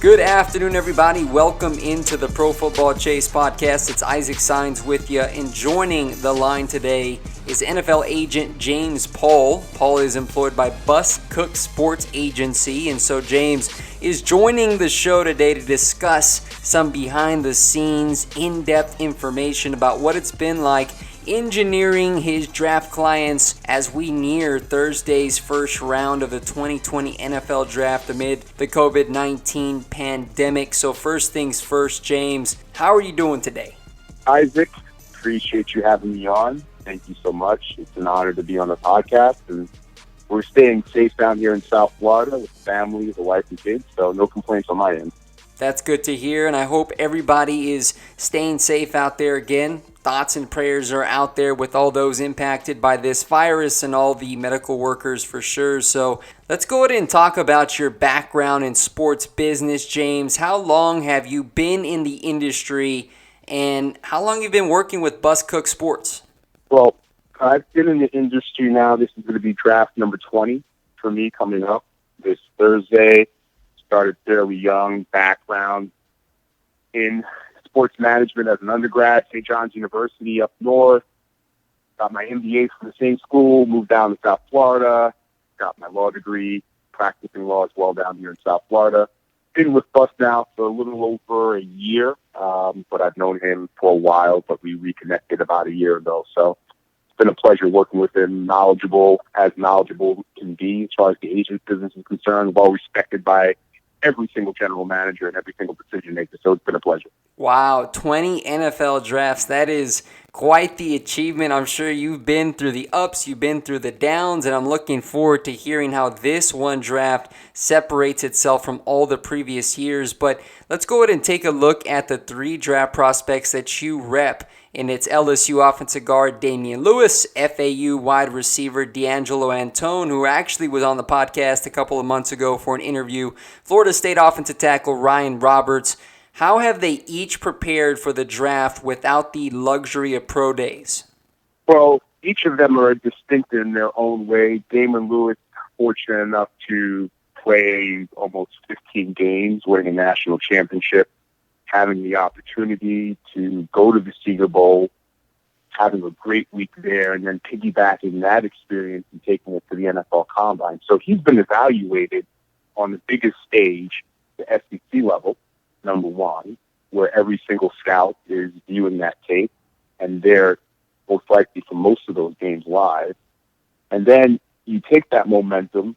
Good afternoon, everybody. Welcome into the Pro Football Chase podcast. It's Isaac Saenz with you, and joining the line today is NFL agent James Paul. Paul is employed by Bus Cook Sports Agency, and so James is joining the show today to discuss some behind-the-scenes, in-depth information about what it's been like engineering his draft clients as we near Thursday's first round of the 2020 NFL Draft amid the COVID-19 pandemic. So first things first, James, how are you doing today? Isaac, appreciate you having me on. Thank you so much. It's an honor to be on the podcast, and we're staying safe down here in South Florida with the family, the wife, and kids, so no complaints on my end. That's good to hear, and I hope everybody is staying safe out there. Again, thoughts and prayers are out there with all those impacted by this virus and all the medical workers for sure. So let's go ahead and talk about your background in sports business, James. How long have you been in the industry, and how long have you been working with Bus Cook Sports? Well, I've been in the industry now. This is going to be draft number 20 for me coming up this Thursday. Started fairly young, background in sports management as an undergrad, St. John's University up north. Got my MBA from the same school, moved down to South Florida, got my law degree, practicing law as well down here in South Florida. Been with Bus now for a little over a year, but I've known him for a while, but we reconnected about a year ago. So it's been a pleasure working with him, knowledgeable can be as far as the agent business is concerned, well respected by every single general manager and every single decision maker. So it's been a pleasure. Wow, 20 NFL drafts. That is quite the achievement. I'm sure you've been through the ups, you've been through the downs, and I'm looking forward to hearing how this one draft separates itself from all the previous years. But let's go ahead and take a look at the 3 draft prospects that you rep. And it's LSU offensive guard Damien Lewis, FAU wide receiver Deangelo Antoine, who actually was on the podcast a couple of months ago for an interview, Florida State offensive tackle Ryan Roberts. How have they each prepared for the draft without the luxury of pro days? Well, each of them are distinct in their own way. Damien Lewis, fortunate enough to play almost 15 games, winning a national championship, having the opportunity to go to the Senior Bowl, having a great week there, and then piggybacking that experience and taking it to the NFL Combine. So he's been evaluated on the biggest stage, the SEC level, number one, where every single scout is viewing that tape, and they're most likely for most of those games live. And then you take that momentum,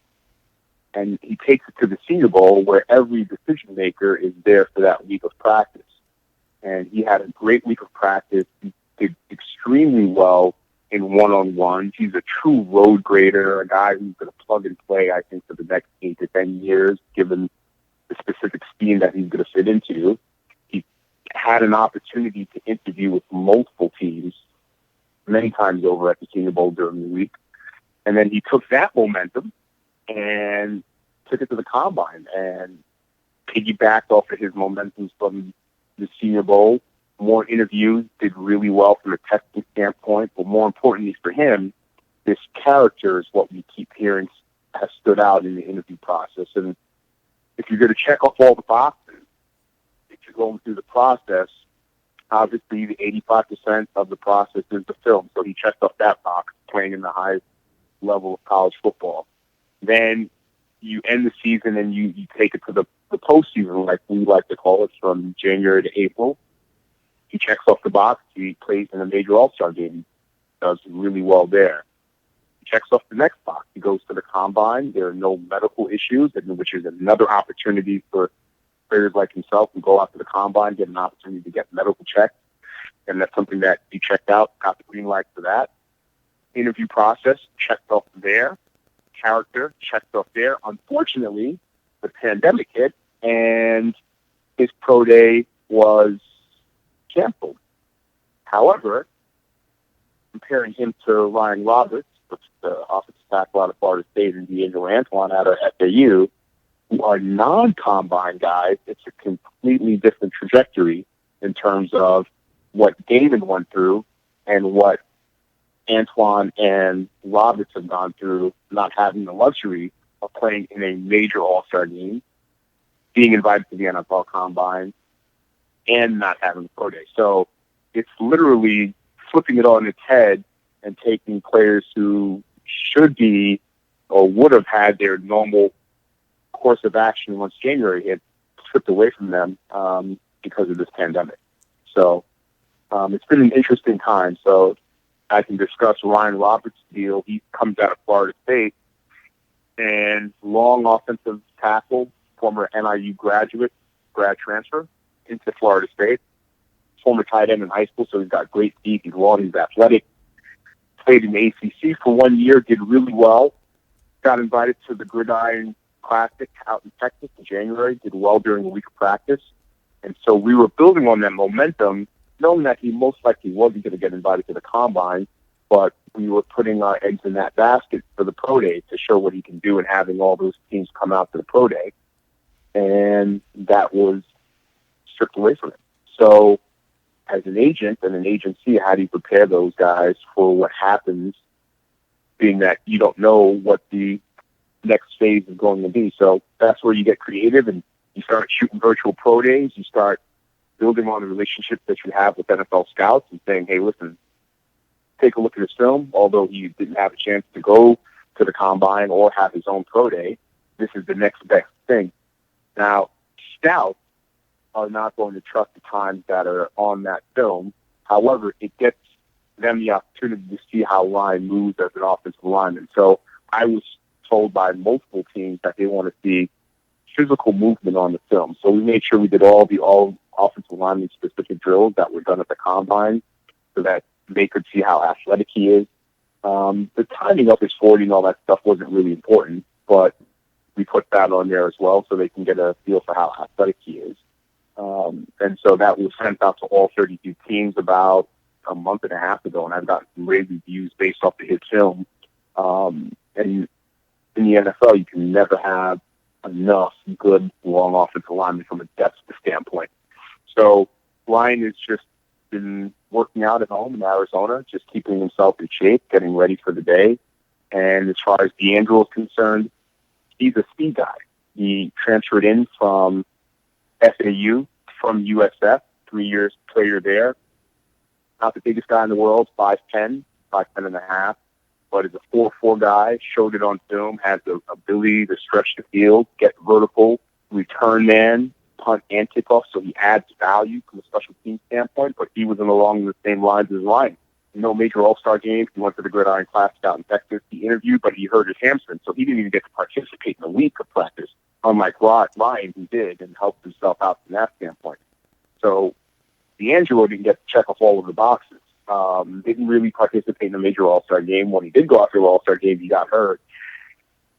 and he takes it to the Senior Bowl, where every decision maker is there for that week of practice. And he had a great week of practice. He did extremely well in one-on-ones. He's a true road grader, a guy who's going to plug and play, I think, for the next 8 to 10 years, given the specific scheme that he's going to fit into. He had an opportunity to interview with multiple teams many times over at the Senior Bowl during the week. And then he took that momentum and took it to the Combine and piggybacked off of his momentum from the Senior Bowl. More interviews, did really well from a testing standpoint, but more importantly for him, this character is what we keep hearing has stood out in the interview process. And if you're going to check off all the boxes, if you're going through the process, obviously the 85% of the process is the film. So he checked off that box, playing in the highest level of college football. Then you end the season and you take it to the postseason, like we like to call it, from January to April. He checks off the box. He plays in a major all-star game. Does really well there. He checks off the next box. He goes to the Combine. There are no medical issues, which is another opportunity for players like himself to go out to the Combine, get an opportunity to get medical checks. And that's something that he checked out, got the green light for that. Interview process, checked off there. Character, checked off there. Unfortunately, the pandemic hit, and his pro day was canceled. However, comparing him to Ryan Roberts, the offensive tackle out of Florida State, and Deangelo Antoine out of FAU, who are non-combine guys, it's a completely different trajectory in terms of what Damon went through and what Antoine and Roberts have gone through, not having the luxury of playing in a major all-star game, being invited to the NFL Combine, and not having a pro day. So it's literally flipping it on its head and taking players who should be or would have had their normal course of action once January hit, stripped away from them because of this pandemic. So it's been an interesting time. So I can discuss Ryan Roberts' deal. He comes out of Florida State, and long offensive tackle, former NIU grad transfer into Florida State, former tight end in high school, so he's got great feet. He's long, he's athletic. Played in the ACC for 1 year, did really well. Got invited to the Gridiron Classic out in Texas in January, did well during a week of practice. And so we were building on that momentum, knowing that he most likely wasn't going to get invited to the Combine, but we were putting our eggs in that basket for the Pro Day to show what he can do and having all those teams come out to the Pro Day. And that was stripped away from him. So as an agent and an agency, how do you prepare those guys for what happens, being that you don't know what the next phase is going to be? So that's where you get creative and you start shooting virtual pro days. You start building on the relationship that you have with NFL scouts and saying, hey, listen, take a look at his film. Although he didn't have a chance to go to the Combine or have his own pro day, this is the next best thing. Now, scouts are not going to trust the times that are on that film. However, it gets them the opportunity to see how line moves as an offensive lineman. So I was told by multiple teams that they want to see physical movement on the film. So we made sure we did all offensive lineman specific drills that were done at the Combine so that they could see how athletic he is. The timing of his 40 and all that stuff wasn't really important, but we put that on there as well so they can get a feel for how athletic he is. And so that was sent out to all 32 teams about a month and a half ago, and I've gotten some rave reviews based off of his film. And in the NFL, you can never have enough good long offensive linemen from a depth standpoint. So Ryan has just been working out at home in Arizona, just keeping himself in shape, getting ready for the day. And as far as Deangelo is concerned, he's a speed guy. He transferred in from FAU, from USF, 3 years player there. Not the biggest guy in the world, 5'10", 5'10 and a half, but is a 4'4" guy, showed it on film, has the ability to stretch the field, get vertical, return man, punt and kickoff, so he adds value from a special team standpoint, but he wasn't along the same lines as Ryan. No major all-star games. He went to the Gridiron Classic out in Texas. He interviewed, but he hurt his hamstring, so he didn't even get to participate in a week of practice, unlike Ryan, who did and helped himself out from that standpoint. So Deangelo didn't get to check off all of the boxes. Didn't really participate in a major all-star game. When he did go after an all-star game, he got hurt.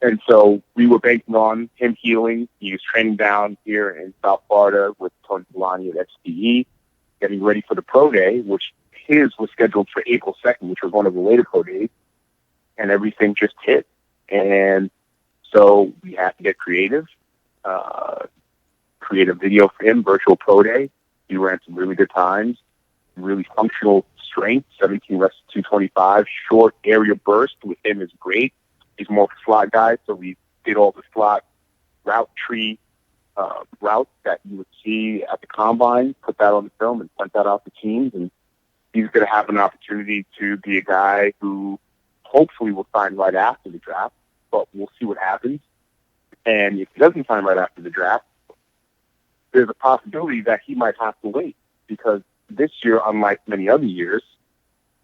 And so we were banking on him healing. He was training down here in South Florida with Tony Delani at XPE, getting ready for the pro day, which his was scheduled for April 2nd, which was one of the later pro days, and everything just hit. And so we had to get creative, create a video for him, virtual pro day. He ran some really good times, really functional strength, 17 reps, 225, short area burst with him is great. He's more of a slot guy, so we did all the slot route tree routes that you would see at the Combine, put that on the film and sent that out to teams, and he's going to have an opportunity to be a guy who hopefully will sign right after the draft, but we'll see what happens. And if he doesn't sign right after the draft, there's a possibility that he might have to wait, because this year, unlike many other years,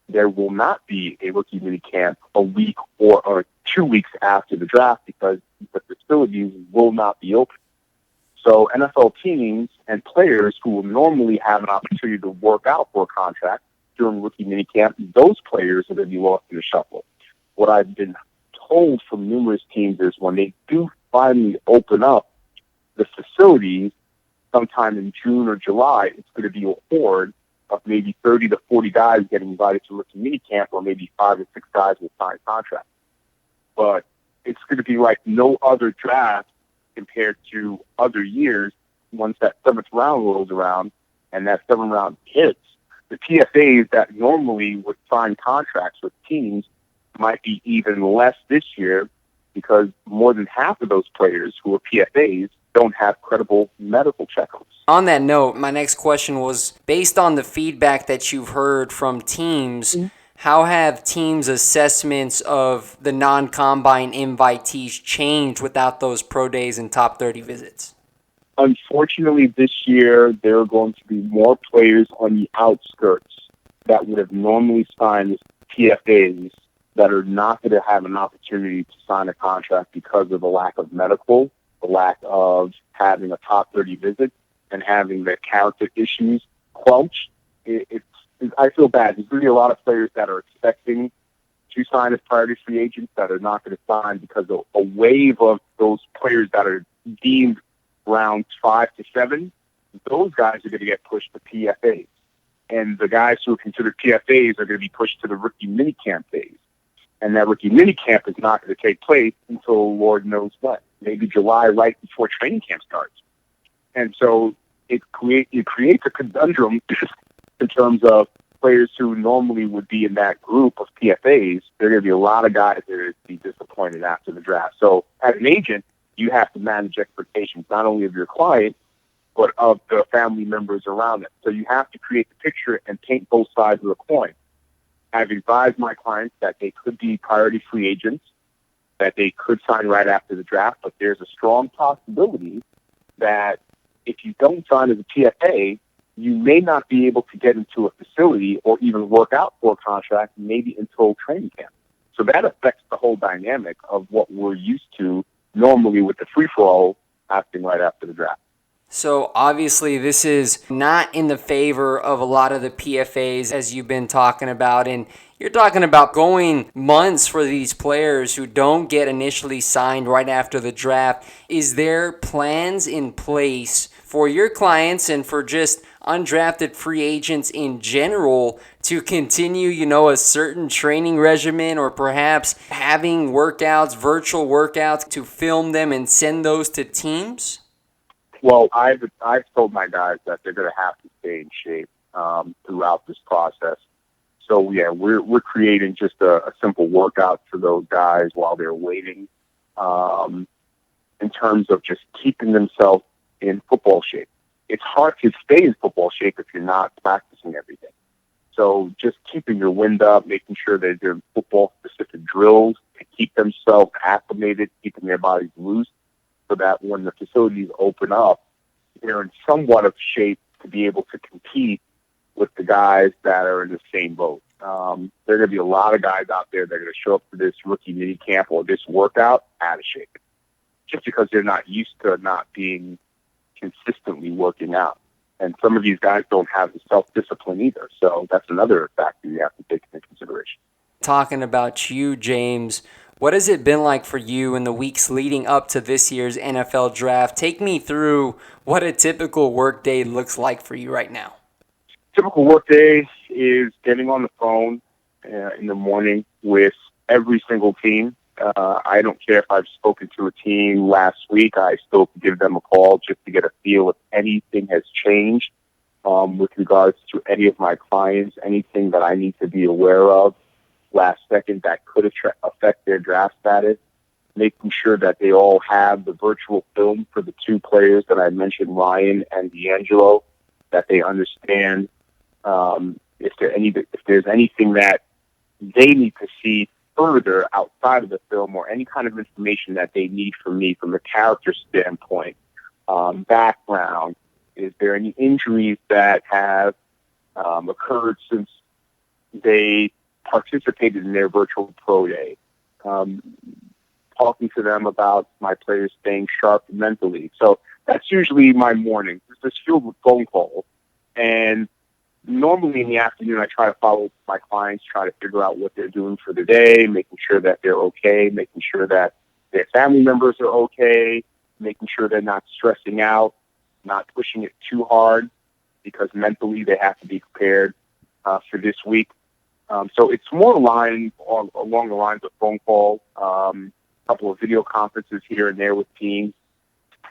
there will not be a rookie minicamp a week or 2 weeks after the draft because the facilities will not be open. So NFL teams and players who will normally have an opportunity to work out for a contract during rookie minicamp, those players are going to be lost in the shuffle. What I've been told from numerous teams is when they do finally open up the facilities sometime in June or July, it's going to be a horde of maybe 30 to 40 guys getting invited to rookie minicamp, or maybe 5 or 6 guys will sign contracts. But it's going to be like no other draft compared to other years. Once that 7th round rolls around and that 7th round hits, the PFAs that normally would sign contracts with teams might be even less this year, because more than half of those players who are PFAs don't have credible medical checkups. On that note, my next question was, based on the feedback that you've heard from teams, how have teams' assessments of the non-combine invitees changed without those pro days and top 30 visits? Unfortunately, this year, there are going to be more players on the outskirts that would have normally signed PFAs that are not going to have an opportunity to sign a contract because of the lack of medical, the lack of having a top 30 visit, and having the character issues quenched. I feel bad. There's really a lot of players that are expecting to sign as priority free agents that are not going to sign because of a wave of those players that are deemed rounds 5 to 7. Those guys are going to get pushed to PFAs. And the guys who are considered PFAs are going to be pushed to the rookie minicamp phase. And that rookie minicamp is not going to take place until Lord knows what, maybe July, right before training camp starts. And so it creates a conundrum in terms of players who normally would be in that group of PFAs. There are going to be a lot of guys that are going to be disappointed after the draft. So as an agent, you have to manage expectations, not only of your client, but of the family members around it. So you have to create the picture and paint both sides of the coin. I've advised my clients that they could be priority free agents, that they could sign right after the draft, but there's a strong possibility that if you don't sign as a PFA, you may not be able to get into a facility or even work out for a contract maybe until training camp. So that affects the whole dynamic of what we're used to normally with the free-for-all happening right after the draft. So obviously this is not in the favor of a lot of the PFAs as you've been talking about, and you're talking about going months for these players who don't get initially signed right after the draft. Is there plans in place for your clients and for just undrafted free agents in general to continue, a certain training regimen, or perhaps having workouts, virtual workouts, to film them and send those to teams? Well, I've told my guys that they're going to have to stay in shape throughout this process. So yeah, we're creating just a simple workout for those guys while they're waiting, in terms of just keeping themselves in football shape. It's hard to stay in football shape if you're not practicing every day. So just keeping your wind up, making sure that they're football-specific drills to keep themselves acclimated, keeping their bodies loose, so that when the facilities open up, they're in somewhat of shape to be able to compete with the guys that are in the same boat. There are going to be a lot of guys out there that are going to show up for this rookie mini camp or this workout out of shape, just because they're not used to not being consistently working out. And some of these guys don't have the self-discipline either. So that's another factor you have to take into consideration. Talking about you, James, what has it been like for you in the weeks leading up to this year's NFL draft? Take me through what a typical workday looks like for you right now. Typical workday is getting on the phone in the morning with every single team. I don't care if I've spoken to a team last week. I still give them a call just to get a feel if anything has changed with regards to any of my clients, anything that I need to be aware of last second that could affect their draft status, making sure that they all have the virtual film for the two players that I mentioned, Ryan and Deangelo, that they understand if there's anything that they need to see further outside of the film, or any kind of information that they need from me from a character standpoint, background. Is there any injuries that have occurred since they participated in their virtual pro day? Talking to them about my players staying sharp mentally. So that's usually my morning. It's just filled with phone calls. And normally in the afternoon, I try to follow up with my clients, try to figure out what they're doing for the day, making sure that they're okay, making sure that their family members are okay, making sure they're not stressing out, not pushing it too hard, because mentally they have to be prepared for this week. So it's more along the lines of phone calls, a couple of video conferences here and there with teams,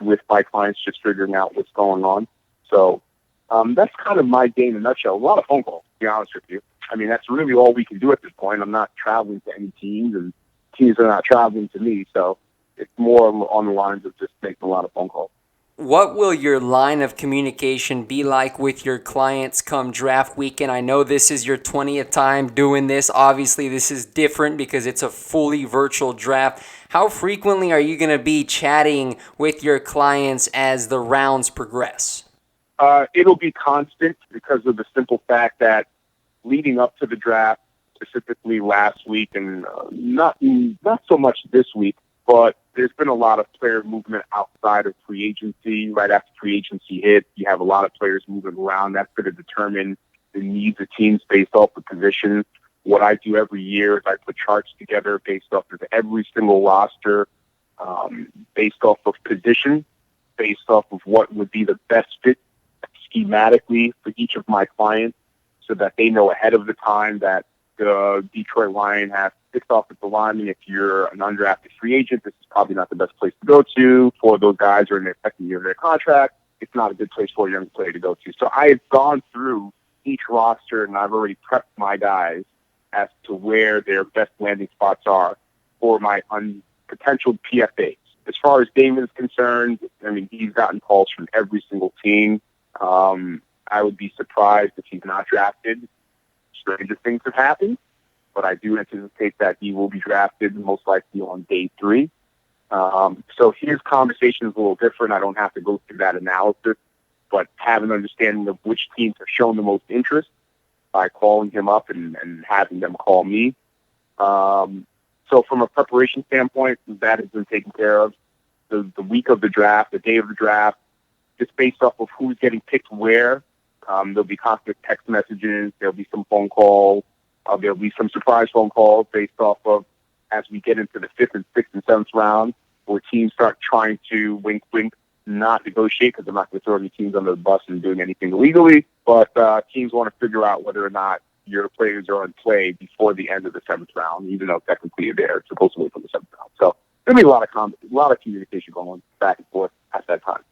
with my clients, just figuring out what's going on. So that's kind of my day in a nutshell. A lot of phone calls, to be honest with you. I mean, that's really all we can do at this point. I'm not traveling to any teams, and teams are not traveling to me. So it's more on the lines of just making a lot of phone calls. what will your line of communication be like with your clients come draft weekend? I know this is your 20th time doing this. Obviously, this is different because it's a fully virtual draft. How frequently are you going to be chatting with your clients as the rounds progress? It'll be constant because of the simple fact that leading up to the draft, specifically last week and not so much this week, but there's been a lot of player movement outside of free agency. Right after free agency hit, you have a lot of players moving around. That's going to determine the needs of teams based off the position. What I do every year is I put charts together based off of every single roster, based off of position, based off of what would be the best fit schematically for each of my clients so that they know ahead of the time that the Detroit Lions have 6 offensive linemen. If you're an undrafted free agent, this is probably not the best place to go to. For those guys who are in their second year of their contract, it's not a good place for a young player to go to. So I have gone through each roster, and I've already prepped my guys as to where their best landing spots are for my potential PFAs. As far as Damon is concerned, I mean, he's gotten calls from every single team. I would be surprised if he's not drafted. Stranger things have happened, but I do anticipate that he will be drafted most likely on day 3. So his conversation is a little different. I don't have to go through that analysis, but have an understanding of which teams have shown the most interest by calling him up and having them call me. So from a preparation standpoint, that has been taken care of. The week of the draft, the day of the draft, just based off of who's getting picked where. There'll be constant text messages. There'll be some phone calls. There'll be some surprise phone calls based off of as we get into the 5th and 6th and 7th round, where teams start trying to wink, not negotiate because they're not going to throw any teams under the bus and doing anything illegally. But teams want to figure out whether or not your players are in play before the end of the 7th round, even though technically they're supposed to wait for the 7th round. So there'll be a lot of communication going back and forth at that time.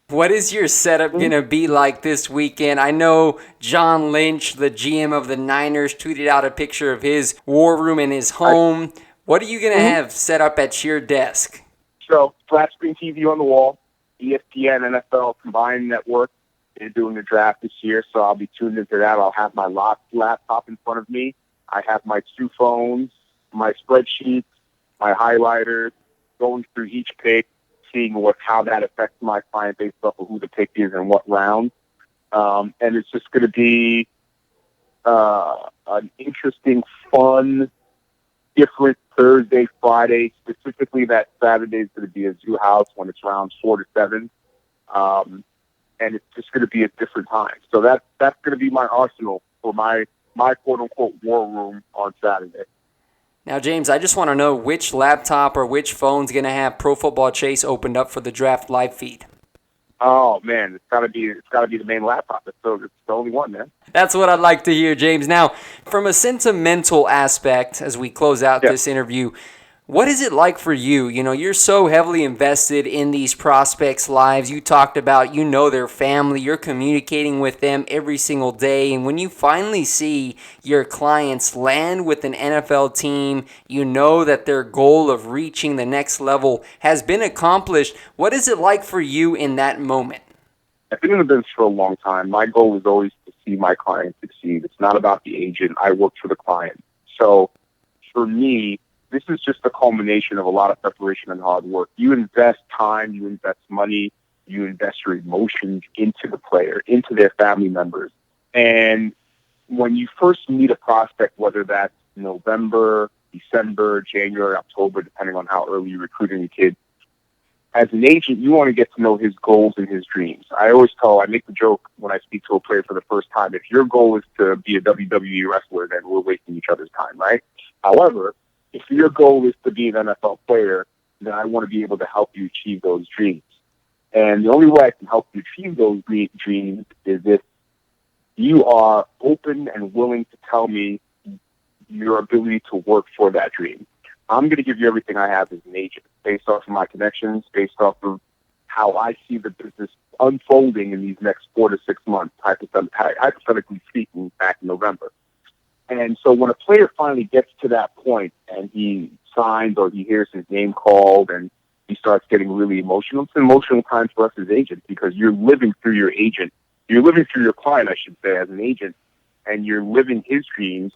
What is your setup going to be like this weekend? I know John Lynch, the GM of the Niners, tweeted out a picture of his war room in his home. What are you going to have set up at your desk? So, flat screen TV on the wall, ESPN, NFL combined network. They're doing the draft this year, so I'll be tuned into that. I'll have my laptop in front of me. I have my 2 phones, my spreadsheets, my highlighters, going through each pick, seeing how that affects my client based off of who the pick is and what round. And it's just going to be an interesting, fun, different Thursday, Friday. Specifically, that Saturday is going to be a zoo house when it's rounds 4 to 7. And it's just going to be a different time. So that's going to be my arsenal for my quote-unquote war room on Saturday. Now, James, I just want to know which laptop or which phone's going to have ProFootballChase opened up for the draft live feed. Oh man, it's gotta be the main laptop. It's the only one, man. That's what I'd like to hear, James. Now, from a sentimental aspect, as we close out this interview, what is it like for you? You know, you're so heavily invested in these prospects' lives. You talked about, their family. You're communicating with them every single day. And when you finally see your clients land with an NFL team, you know that their goal of reaching the next level has been accomplished. What is it like for you in that moment? I've been in the business for a long time. My goal is always to see my client succeed. It's not about the agent. I work for the client. So for me, this is just a culmination of a lot of preparation and hard work. You invest time, you invest money, you invest your emotions into the player, into their family members. And when you first meet a prospect, whether that's November, December, January, October, depending on how early you're recruiting a kid, as an agent, you want to get to know his goals and his dreams. I make the joke when I speak to a player for the first time, if your goal is to be a WWE wrestler, then we're wasting each other's time, right? However, if your goal is to be an NFL player, then I want to be able to help you achieve those dreams. And the only way I can help you achieve those dreams is if you are open and willing to tell me your ability to work for that dream. I'm going to give you everything I have as an agent, based off of my connections, based off of how I see the business unfolding in these next 4 to 6 months, hypothetically speaking, back in November. And so when a player finally gets to that point and he signs or he hears his name called and he starts getting really emotional. It's an emotional time for us as agents because you're living through your agent. You're living through your client, I should say, as an agent, and you're living his dreams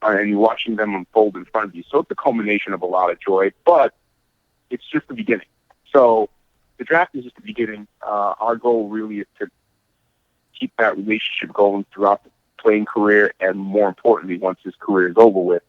and you're watching them unfold in front of you. So it's a culmination of a lot of joy, but it's just the beginning. So the draft is just the beginning. Our goal really is to keep that relationship going throughout the playing career, and more importantly, once his career is over with,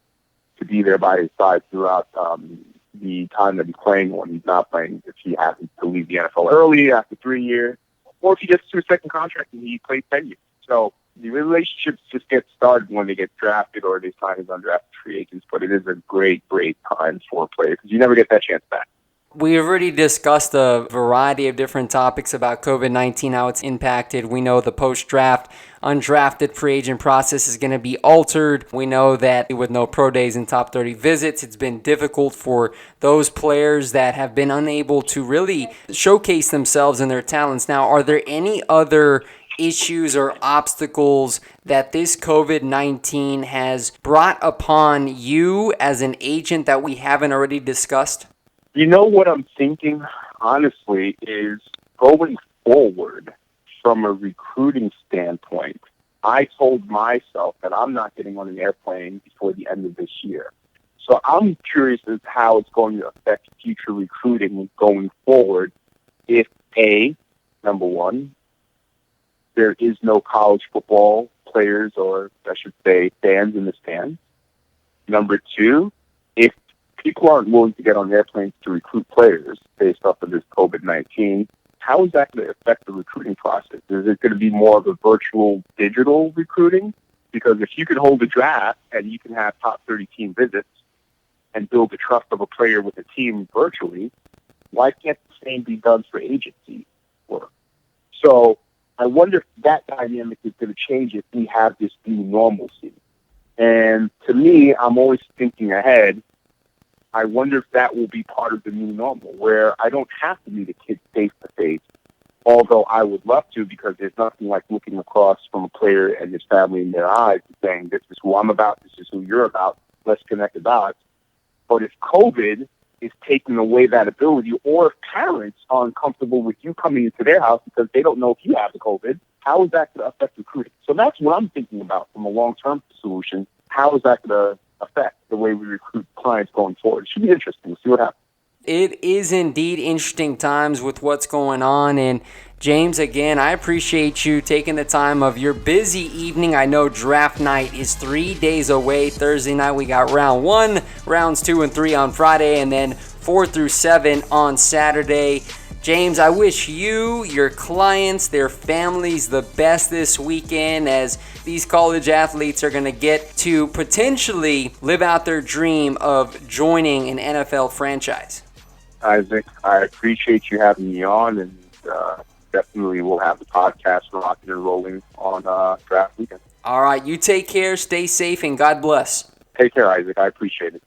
to be there by his side throughout the time that he's playing or when he's not playing, if he happens to leave the NFL early after 3 years, or if he gets to a second contract and he plays 10 years. So the relationships just get started when they get drafted or they sign as undrafted free agents, but it is a great, great time for a player because you never get that chance back. We've already discussed a variety of different topics about COVID-19, how it's impacted. We know the post-draft undrafted free agent process is going to be altered. We know that with no pro days and top 30 visits, it's been difficult for those players that have been unable to really showcase themselves and their talents. Now, are there any other issues or obstacles that this COVID-19 has brought upon you as an agent that we haven't already discussed? You know what I'm thinking, honestly, is going forward from a recruiting standpoint. I told myself that I'm not getting on an airplane before the end of this year. So I'm curious as to how it's going to affect future recruiting going forward if, A, number one, there is no college football players or, I should say, fans in the stands. Number two, if people aren't willing to get on airplanes to recruit players based off of this COVID-19, how is that going to affect the recruiting process? Is it going to be more of a virtual digital recruiting? Because if you can hold a draft and you can have top 30 team visits and build the trust of a player with a team virtually, why can't the same be done for agency work? So I wonder if that dynamic is going to change if we have this new normalcy. And to me, I'm always thinking ahead. I wonder if that will be part of the new normal, where I don't have to meet a kid face-to-face, although I would love to, because there's nothing like looking across from a player and his family in their eyes and saying, this is who I'm about, this is who you're about, let's connect the dots. But if COVID is taking away that ability, or if parents are uncomfortable with you coming into their house because they don't know if you have the COVID, how is that going to affect recruiting? So that's what I'm thinking about from a long-term solution. How is that going to affect the way we recruit clients going forward? It should be interesting. We'll see what happens. It is indeed interesting times with what's going on. And James, again, I appreciate you taking the time of your busy evening. I know draft night is 3 days away. Thursday night we got round 1, rounds 2 and 3 on Friday, and then 4 through 7 on Saturday. James, I wish you, your clients, their families the best this weekend, as these college athletes are going to get to potentially live out their dream of joining an NFL franchise. Isaac, I appreciate you having me on, and definitely we'll have the podcast rocking and rolling on draft weekend. All right, you take care, stay safe, and God bless. Take care, Isaac. I appreciate it.